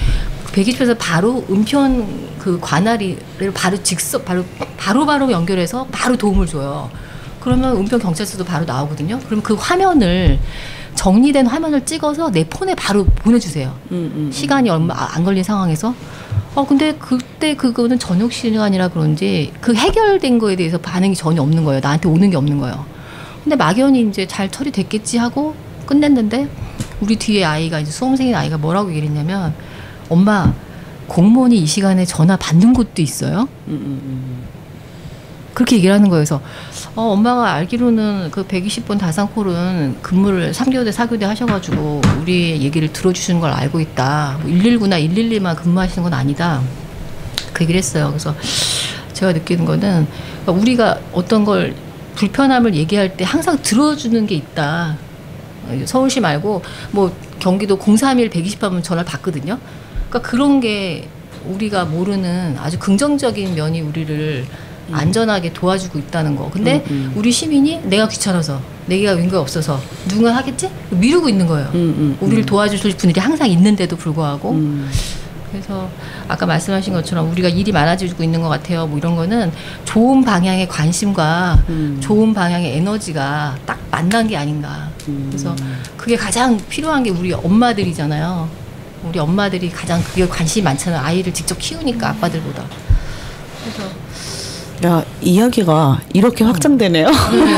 120에서 바로 은편 그 관할이를 바로 바로 연결해서 바로 도움을 줘요. 그러면 은평 경찰서도 바로 나오거든요. 그럼 그 화면을 정리된 화면을 찍어서 내 폰에 바로 보내주세요. 시간이 얼마 안 걸린 상황에서. 근데 그때 그거는 저녁 시간이라 그런지 그 해결된 거에 대해서 반응이 전혀 없는 거예요. 나한테 오는 게 없는 거예요. 근데 막연히 이제 잘 처리됐겠지 하고 끝냈는데 우리 뒤에 아이가 이제 수험생인 아이가 뭐라고 얘기를 했냐면 엄마 공무원이 이 시간에 전화 받는 곳도 있어요? 그렇게 얘기를 하는 거예요. 그래서 엄마가 알기로는 그 120번 다산콜은 근무를 3교대 4교대 하셔가지고 우리 얘기를 들어주시는 걸 알고 있다. 119나 112만 근무하시는 건 아니다. 그 얘기를 했어요. 그래서 제가 느끼는 거는 우리가 어떤 걸 불편함을 얘기할 때 항상 들어주는 게 있다. 서울시 말고 뭐 경기도 031 120하면 전화를 받거든요. 그러니까 그런 게 우리가 모르는 아주 긍정적인 면이 우리를 안전하게 도와주고 있다는 거. 근데 우리 시민이 내가 귀찮아서 내가 의무가 없어서 누군가 하겠지? 미루고 있는 거예요. 우리를 도와주실 분들이 항상 있는데도 불구하고. 그래서 아까 말씀하신 것처럼 우리가 일이 많아지고 있는 것 같아요. 뭐 이런 거는 좋은 방향의 관심과 좋은 방향의 에너지가 딱 만난 게 아닌가. 그래서 그게 가장 필요한 게 우리 엄마들이잖아요. 우리 엄마들이 가장 그게 관심이 많잖아요. 아이를 직접 키우니까 아빠들보다. 그래서 야, 이야기가 이렇게 확장되네요. 그게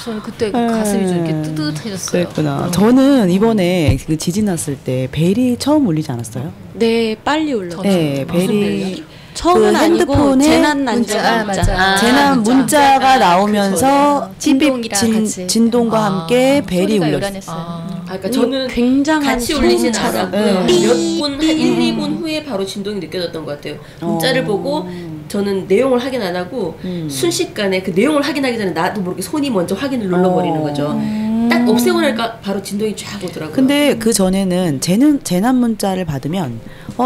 저는 그때 가슴이 좀 이렇게 뜨뜻해졌어요. 그랬구나. 저는 이번에 그 지진 났을 때 벨이 처음 울리지 않았어요? 네, 빨리 올랐어요. 네, 벨이 처음은 그 아니고 핸드폰에 재난 난자 문자. 재난 문자가 나오면서 진동이랑 진동과 함께 벨이 울렸어요. 그러니까 저는 굉장한 같이 울리진 소음처럼. 않았고요. 몇 분, 한 1, 2분 후에 바로 진동이 느껴졌던 것 같아요. 문자를 보고 저는 내용을 확인 안 하고 순식간에 그 내용을 확인하기 전에 나도 모르게 손이 먼저 확인을 눌러버리는 거죠. 딱 없애고 나니까 바로 진동이 쫙 오더라고요. 근데 그 전에는 재난 문자를 받으면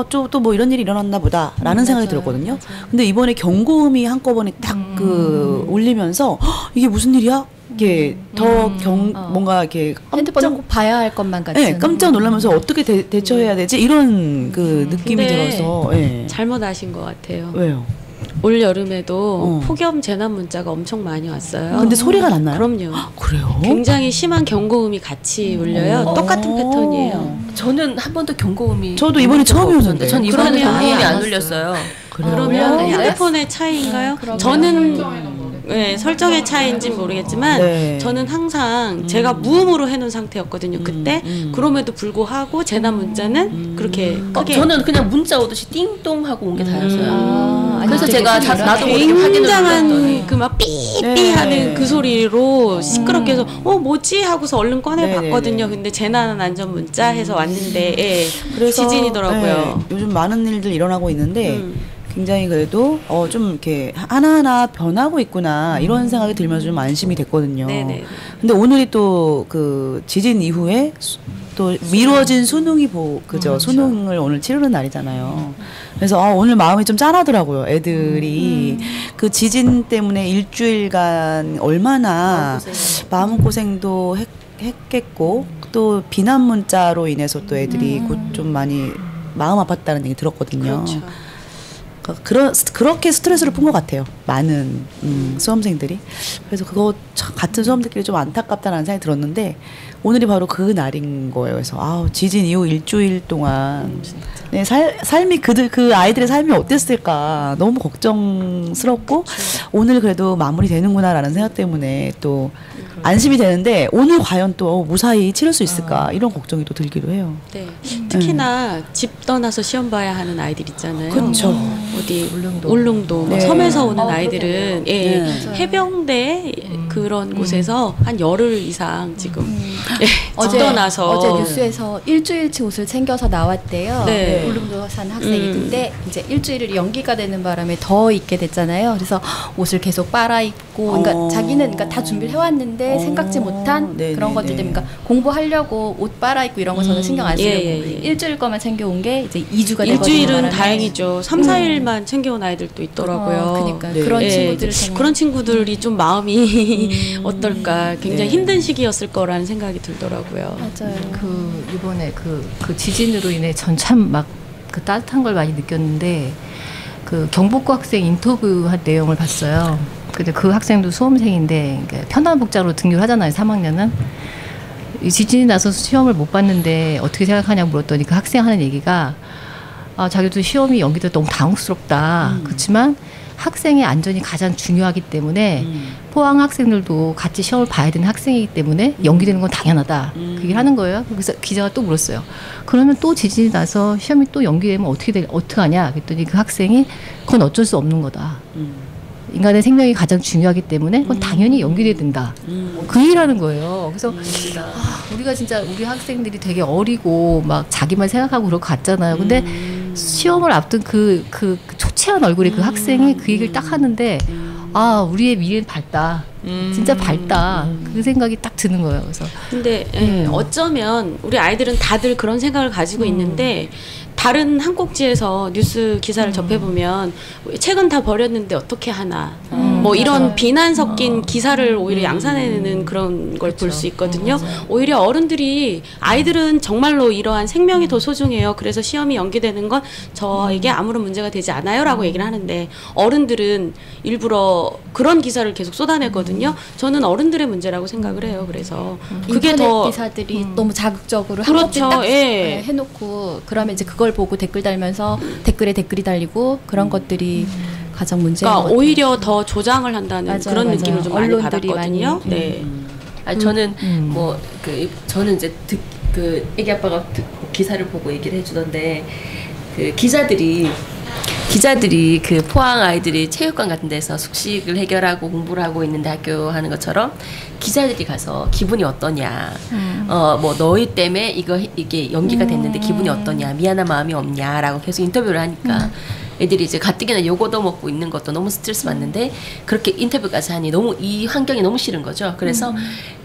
또 뭐 이런 일이 일어났나 보다라는 생각이 들었거든요. 근데 이번에 경고음이 한꺼번에 딱 그 울리면서 이게 무슨 일이야? 이게 뭔가 이렇게 핸드폰을 꼭 봐야 할 것만 같은. 네, 깜짝 놀라면서 어떻게 대처해야 되지? 이런 그 느낌이 들어서. 네. 잘못 아신 것 같아요. 왜요? 올 여름에도 폭염 재난 문자가 엄청 많이 왔어요. 근데 소리가 났나요? 그럼요. 그래요? 굉장히 심한 경고음이 같이 울려요. 똑같은 패턴이에요. 저는 한 번도 경고음이 저도 이번에 처음 울렸는데. 전 이번에 그러면 경고음이 안 알았어요. 울렸어요. 그러면 핸드폰의 차이인가요? 저는 설정의 차이인지는 모르겠지만 네. 저는 항상 제가 무음으로 해놓은 상태였거든요. 그때 그럼에도 불구하고 재난 문자는 그렇게 크게 저는 그냥 문자 오듯이 띵동 하고 온 게 다였어요. 그래서 아니, 제가 나도 모르게 확인을 굉장한 눌렀더니 그 막 삐삐 네. 하는 그 소리로 시끄럽게 해서 뭐지 하고서 얼른 꺼내봤거든요. 네. 근데 재난 안전 문자 해서 왔는데 그래서 지진이더라고요. 요즘 많은 일들 일어나고 있는데 굉장히 그래도 좀 이렇게 하나하나 변하고 있구나 이런 생각이 들면서 좀 안심이 됐거든요. 네네. 근데 오늘이 또 그 지진 이후에 또 미뤄진 수능이 수능을 오늘 치르는 날이잖아요. 그래서 오늘 마음이 좀 짠하더라고요. 애들이 그 지진 때문에 일주일간 얼마나 마음고생도 했겠고 또 비난 문자로 인해서 또 애들이 곧 좀 많이 마음 아팠다는 얘기 들었거든요. 그렇죠. 그렇게 스트레스를 푼 것 같아요. 많은 수험생들이. 그래서 그거 같은 수험생들끼리 좀 안타깝다는 생각이 들었는데 오늘이 바로 그 날인 거예요. 그래서 지진 이후 일주일 동안 네, 삶이 그 아이들의 삶이 어땠을까 너무 걱정스럽고 오늘 그래도 마무리되는구나라는 생각 때문에 또 안심이 되는데 오늘 과연 또 무사히 치를 수 있을까 이런 걱정이 또 들기도 해요. 네. 특히나 집 떠나서 시험 봐야 하는 아이들 있잖아요. 그렇죠. 어디 울릉도 뭐 네. 섬에서 오는 아이들은 해병대 그런 곳에서 한 열흘 이상 지금 집 떠나서 어제 뉴스에서 일주일치 옷을 챙겨서 나왔대요. 네. 울릉도 산 학생이 근데 이제 일주일이 연기가 되는 바람에 더 입게 됐잖아요. 그래서 옷을 계속 빨아입고, 그러니까 자기는 그러니까 다 준비를 해왔는데 생각지 못한 그런 것들 때문에, 그러니까 공부하려고 옷 빨아입고 이런 거 저는 신경 안 쓰려고 일주일 거만 챙겨온 게 이제 2주가 되거든요. 일주일은 다행이죠. 3, 4일만 챙겨온 아이들도 있더라고요. 그러니까 그런 친구들 그런 친구들이 좀 마음이 어떨까 굉장히 힘든 시기였을 거라는 생각이 들더라고요. 맞아요. 이번에 그 지진으로 인해 전 참 막 그 따뜻한 걸 많이 느꼈는데 그 경복고 학생 인터뷰한 내용을 봤어요. 근데 그 학생도 수험생인데 편한 복장으로 등교를 하잖아요. 3학년은. 이 지진이 나서 시험을 못 봤는데 어떻게 생각하냐고 물었더니 그 학생 하는 얘기가 자기도 시험이 연기돼서 너무 당혹스럽다. 그렇지만 학생의 안전이 가장 중요하기 때문에 포항 학생들도 같이 시험을 봐야 되는 학생이기 때문에 연기되는 건 당연하다. 그 얘기를 하는 거예요. 그래서 기자가 또 물었어요. 그러면 또 지진이 나서 시험이 또 연기되면 어떻게 하냐? 그랬더니 그 학생이 그건 어쩔 수 없는 거다. 인간의 생명이 가장 중요하기 때문에 그건 당연히 연기돼야 된다. 그 얘기를 하는 거예요. 그래서 우리가 진짜 우리 학생들이 되게 어리고 막 자기만 생각하고 그러고 갔잖아요. 근데 시험을 앞둔 그 초췌한 얼굴의 그 학생이 그 얘기를 딱 하는데 우리의 미래는 밝다. 진짜 밝다. 그 생각이 딱 드는 거예요. 그래서 근데 어쩌면 우리 아이들은 다들 그런 생각을 가지고 있는데 다른 한 꼭지에서 뉴스 기사를 접해보면 책은 다 버렸는데 어떻게 하나 뭐 이런 비난 섞인 기사를 오히려 양산해내는 그런 걸 볼 수 있거든요. 오히려 어른들이 아이들은 정말로 이러한 생명이 더 소중해요. 그래서 시험이 연기되는 건 저에게 아무런 문제가 되지 않아요 라고 얘기를 하는데 어른들은 일부러 그런 기사를 계속 쏟아내거든요. 저는 어른들의 문제라고 생각을 해요. 그래서 그게 인터넷 더 기사들이 너무 자극적으로 그렇죠. 한 번씩 딱 해놓고 그러면 이제 그걸 보고 댓글 달면서 댓글에 댓글이 달리고 그런 것들이 가장 문제인 것 그러니까 같아요. 오히려 더 조장을 한다는 그런 느낌을 좀 많이 언론들이 받았거든요. 많이, 네. 아니 저는 저는 이제 애기 아빠가 기사를 보고 얘기를 해주던데 그 기자들이 그 포항 아이들이 체육관 같은 데서 숙식을 해결하고 공부를 하고 있는데 학교 하는 것처럼 기자들이 가서 기분이 어떠냐, 뭐 너희 때문에 이게 연기가 됐는데 기분이 어떠냐, 미안한 마음이 없냐라고 계속 인터뷰를 하니까 애들이 이제 가뜩이나 요거도 먹고 있는 것도 너무 스트레스 받는데 그렇게 인터뷰까지 하니 너무 이 환경이 너무 싫은 거죠. 그래서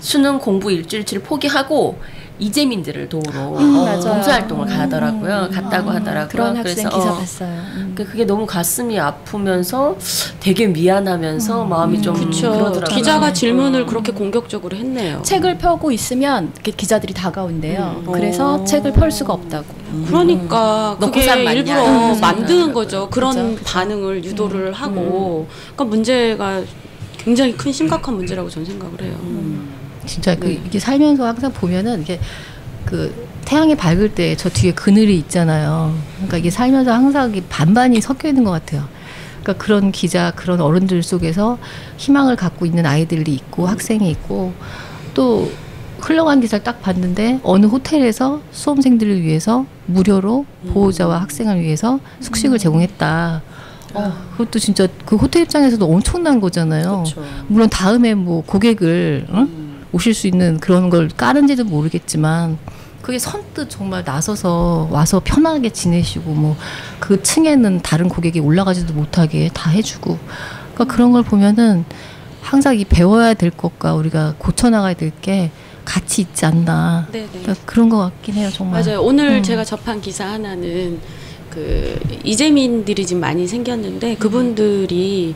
수능 공부 일주일치를 포기하고 이재민들을 도우러 봉사활동을 갔다고 하더라고요. 그런 학생 그래서 기사 봤어요. 그게 너무 가슴이 아프면서 되게 미안하면서 마음이 좀 그러더라고요. 기자가 질문을 그렇게 공격적으로 했네요. 책을 펴고 있으면 이렇게 기자들이 다가온대요. 그래서 책을 펼 수가 없다고. 그러니까 너 그게 고3 맞냐? 일부러 만드는 거죠. 그런 그쵸. 반응을 유도를 하고 그러니까 문제가 굉장히 큰 심각한 문제라고 저는 생각을 해요. 진짜 이게 살면서 항상 보면은 이게 그 태양이 밝을 때 저 뒤에 그늘이 있잖아요. 그러니까 이게 살면서 항상 이게 반반이 섞여 있는 것 같아요. 그러니까 그런 기자, 그런 어른들 속에서 희망을 갖고 있는 아이들이 있고 학생이 있고 또 흘러간 기사를 딱 봤는데 어느 호텔에서 수험생들을 위해서 무료로 보호자와 학생을 위해서 숙식을 제공했다. 그것도 진짜 그 호텔 입장에서도 엄청난 거잖아요. 그쵸. 물론 다음에 뭐 고객을 오실 수 있는 그런 걸 까는지도 모르겠지만 그게 선뜻 정말 나서서 와서 편하게 지내시고 뭐 그 층에는 다른 고객이 올라가지도 못하게 다 해주고 그러니까 그런 걸 보면은 항상 이 배워야 될 것과 우리가 고쳐나가야 될 게 같이 있지 않나. 네네. 그러니까 그런 것 같긴 해요, 정말. 맞아요. 오늘 제가 접한 기사 하나는 그 이재민들이 지금 많이 생겼는데 그분들이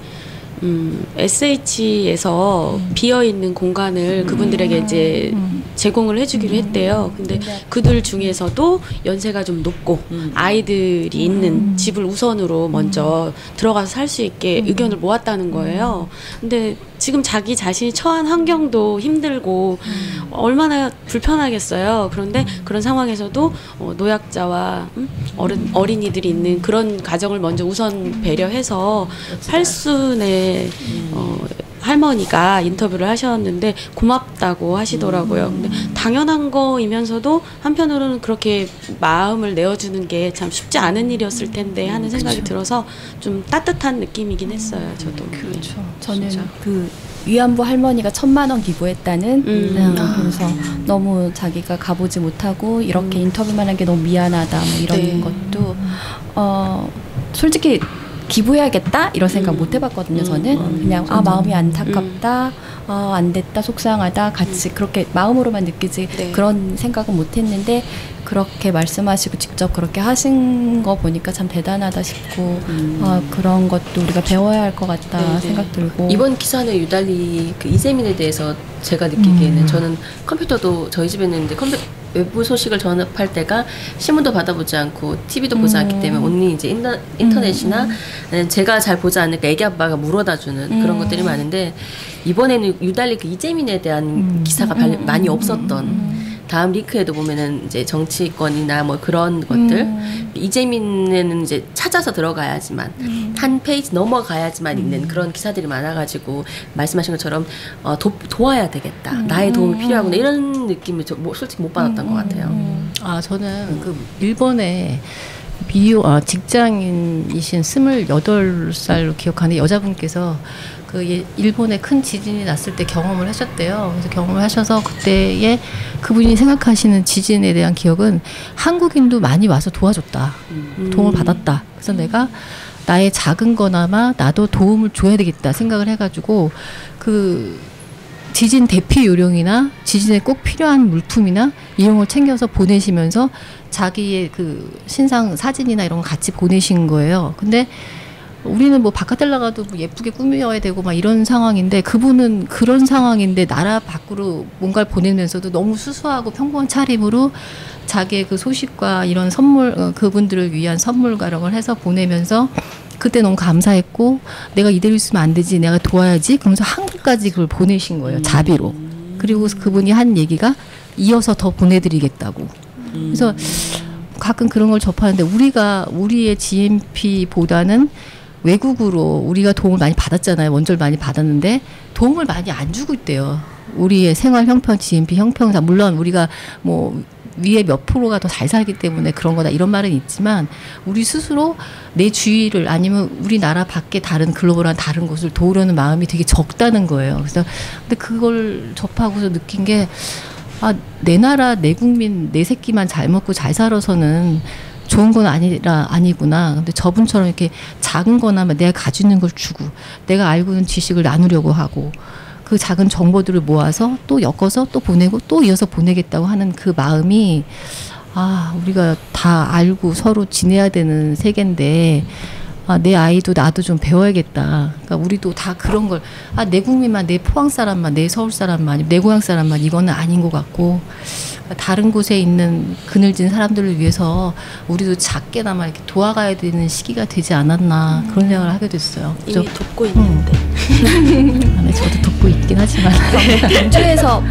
SH에서 비어 있는 공간을 그분들에게 이제 제공을 해주기로 했대요. 근데 그들 중에서도 연세가 좀 높고 아이들이 있는 집을 우선으로 먼저 들어가서 살 수 있게 의견을 모았다는 거예요. 근데 지금 자기 자신이 처한 환경도 힘들고 얼마나 불편하겠어요. 그런데 그런 상황에서도 노약자와 어린이들이 있는 그런 가정을 먼저 우선 배려해서 팔순의 할머니가 인터뷰를 하셨는데 고맙다고 하시더라고요. 근데 당연한 거이면서도 한편으로는 그렇게 마음을 내어주는 게 참 쉽지 않은 일이었을 텐데 하는 생각이 들어서 좀 따뜻한 느낌이긴 했어요. 저도. 그렇죠. 저는 그 위안부 할머니가 1,000만 원 기부했다는 그래서 너무 자기가 가보지 못하고 이렇게 인터뷰만 한 게 너무 미안하다 뭐 이런 네. 것도 솔직히 기부해야겠다 이런 생각 못 해봤거든요. 저는 그냥 마음이 안타깝다, 안 됐다, 속상하다 같이 그렇게 마음으로만 느끼지 네. 그런 생각은 못 했는데 그렇게 말씀하시고 직접 그렇게 하신 거 보니까 참 대단하다 싶고 그런 것도 우리가 배워야 할 것 같다 네, 네. 생각 들고 이번 기사는 유달리 그 이재민에 대해서 제가 느끼기에는 저는 컴퓨터도 저희 집에는 이제 외부 소식을 전합할 때가 신문도 받아보지 않고 TV도 보지 않기 때문에 온리 이제 인터넷이나 제가 잘 보지 않으니까 애기 아빠가 물어다주는 그런 것들이 많은데 이번에는 유달리 그 이재민에 대한 기사가 많이 없었던 다음 리크에도 보면은 이제 정치권이나 뭐 그런 것들 이재민에는 이제 찾아서 들어가야지만 한 페이지 넘어가야지만 있는 그런 기사들이 많아가지고 말씀하신 것처럼 도와야 되겠다 나의 도움이 필요하구나 이런 느낌을 솔직히 못 받았던 것 같아요. 저는 그 일본에 직장인이신 28살로 기억하는 여자분께서 그 일본에 큰 지진이 났을 때 경험을 하셨대요. 그래서 경험을 하셔서 그때에 그분이 생각하시는 지진에 대한 기억은 한국인도 많이 와서 도와줬다. 도움을 받았다. 그래서 내가 나의 작은 거나마 나도 도움을 줘야 되겠다 생각을 해가지고 그 지진 대피 요령이나 지진에 꼭 필요한 물품이나 이런 걸 챙겨서 보내시면서 자기의 그 신상 사진이나 이런 거 같이 보내신 거예요. 근데 우리는 뭐 바깥에 나가도 뭐 예쁘게 꾸며야 되고 막 이런 상황인데 그분은 그런 상황인데 나라 밖으로 뭔가를 보내면서도 너무 수수하고 평범한 차림으로 자기의 그 소식과 이런 선물 그분들을 위한 선물 같은 걸 해서 보내면서 그때 너무 감사했고 내가 이대로 있으면 안 되지 내가 도와야지 그러면서 한국까지 그걸 보내신 거예요. 자비로. 그리고 그분이 한 얘기가 이어서 더 보내드리겠다고. 그래서 가끔 그런 걸 접하는데 우리의 GMP보다는 외국으로 우리가 도움을 많이 받았잖아요. 원조를 많이 받았는데 도움을 많이 안 주고 있대요. 우리의 생활 형편, GMP 형평상 물론 우리가 뭐 위에 몇 프로가 더 잘 살기 때문에 그런 거다 이런 말은 있지만 우리 스스로 내 주위를 아니면 우리나라 밖에 다른 글로벌한 다른 곳을 도우려는 마음이 되게 적다는 거예요. 그래서 근데 그걸 접하고서 느낀 게 내 나라, 내 국민, 내 새끼만 잘 먹고 잘 살아서는 좋은 건 아니구나. 근데 저분처럼 이렇게 작은 거나마 내가 가지고 있는 걸 주고 내가 알고 있는 지식을 나누려고 하고 그 작은 정보들을 모아서 또 엮어서 또 보내고 또 이어서 보내겠다고 하는 그 마음이 우리가 다 알고 서로 지내야 되는 세계인데 내 아이도 나도 좀 배워야겠다. 그러니까 우리도 다 그런 걸 내 국민만, 내 포항 사람만, 내 서울 사람만, 내 고향 사람만 이거는 아닌 것 같고 다른 곳에 있는 그늘진 사람들을 위해서 우리도 작게나마 이렇게 도와가야 되는 시기가 되지 않았나 그런 생각을 하게 됐어요. 이미 돕고 있는데. 저도 돕고 있긴 하지만 경주에서